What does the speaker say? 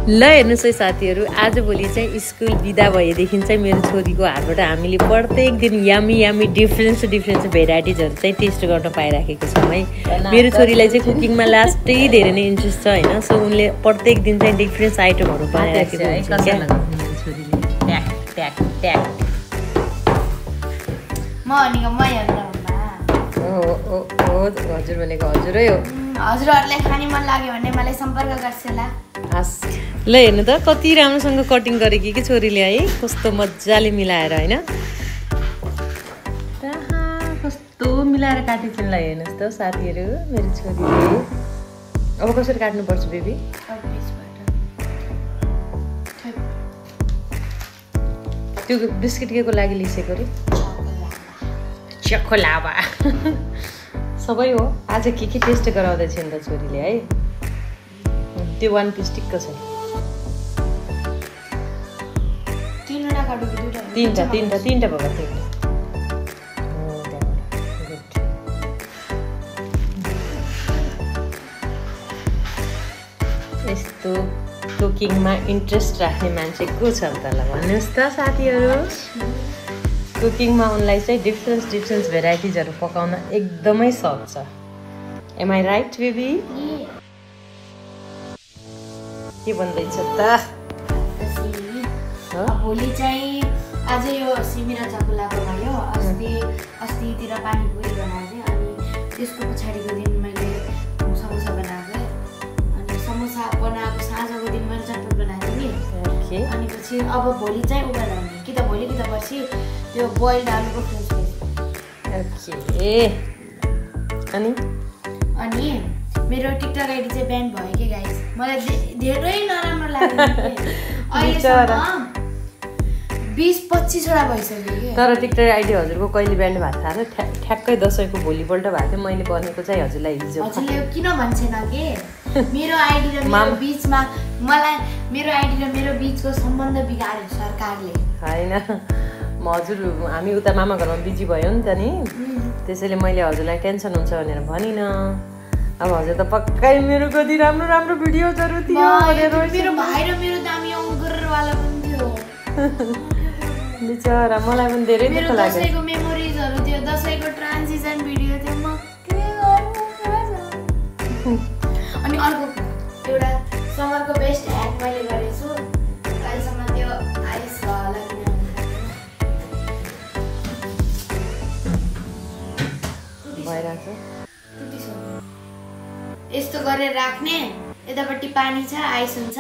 ल हेर्नुहोस् है साथीहरू, आजभोलि चाहिँ स्कुल बिदा भएदेखि चाहिँ मेरो छोरीको हातबाट हामीले प्रत्येक दिन यामी यामी डिफ्रेन्स भेराइटिजहरू चाहिँ टेस्ट गर्न पाइराखेको छौँ है। मेरो छोरीलाई चाहिँ कुकिङमा लास्टै धेरै नै इन्ट्रेस्ट छ होइन, सो उनले प्रत्येक दिन चाहिँ डिफ्रेन्ट आइटमहरू बनाइराखेको हुन्छ क्या। हजुर भनेको हजुरै हो। हजुरहरूलाई खाने मन लाग्यो भने मलाई सम्पर्क गर्छ ल। हस् ल हेर्नु त कति राम्रोसँग कटिङ गरेकी कि छोरीले है, कस्तो मजाले मिलाएर होइन, कस्तो मिलाएर काटेको ल। हेर्नुहोस् त साथीहरू, मेरो छोरीले अब कसरी काट्नुपर्छ बेबी? त्यो बिस्किट केको लागि लिसेको रे चकोलावा सबै हो। आज के टेस्ट गराउँदैछ नि त छोरीले है। त्यो वान पिस टिक्क छ। तीनवटा काटो कि दुईटा? तीनटा भयो तीनटा। यस्तो कुकिङमा इन्ट्रेस्ट राख्ने मान्छे को छ त ल भन्नुहोस् त साथीहरू। कुकिङमा उनलाई चाहिँ डिफ्रेन्ट भेराइटिजहरू पकाउन एकदमै सौक छ। Am I right baby? के भन्दैछ त? भोलि चाहिँ आज यो सिमी र चकुलाको भयो, अस्तितिर पानीपुरी बनाएको थिएँ, अनि त्यसको पछाडिको दिन मैले समोसा बनाएको थिएँ, अनि समोसा बनाएको साँझको दिन मैले चटपट बनाएको थिएँ नि। अनि पछि अब भोलि चाहिँ उ बनाउने कि त भोलि कि त पर्सि त्यो बोइल्ड आलुको फ्रेन्च फ्राइज। अनि मेरो टिकटक आइडी चाहिँ ब्यान भयो कि गाइस, मलाई धेरै नराम्रो लाग्यो। अहिलेसम्म 20-25 वटा भइसक्यो कि। तर टिकटक आइडी हजुरको कहिले ब्यान्ड भएको थाहा छ? ठ्याक्कै दसैँको भोलिपल्ट भएको थियो। मैले बनेको चाहिँ हजुरलाई हिजो। हजुरले किन भन्छेन कि मेरो आइडी र मेरो बिचमा मेरो आइडी र मेरो बिचको सम्बन्ध बिगार्यो सरकारले। होइन हजुर, हामी उता मामा घरमा बिजी भयो नि त नि, त्यसैले मैले हजुरलाई टेन्सन हुन्छ भनेर भनिनँ। अब हजुर त पक्कै मेरो कति राम्रो भिडियोजहरू थियो भनेर। मेरो भाइ र मेरो दामी अङ्गरवाला पनि थियो। बिचरा मलाई पनि धेरै दुःख लाग्यो। दसैँको मेमोरिजहरू थियो, दसैँको ट्रान्जिसन भिडियो थियो। म के गर्नु? अनि अर्को एउटा समरको बेस्ट ह्याक मैले गरेको छु अहिलेसम्म, त्यो आइस होला किन भइरहेको छ। यस्तो गरेर राख्ने, यतापट्टि पानी छ, आइस हुन्छ।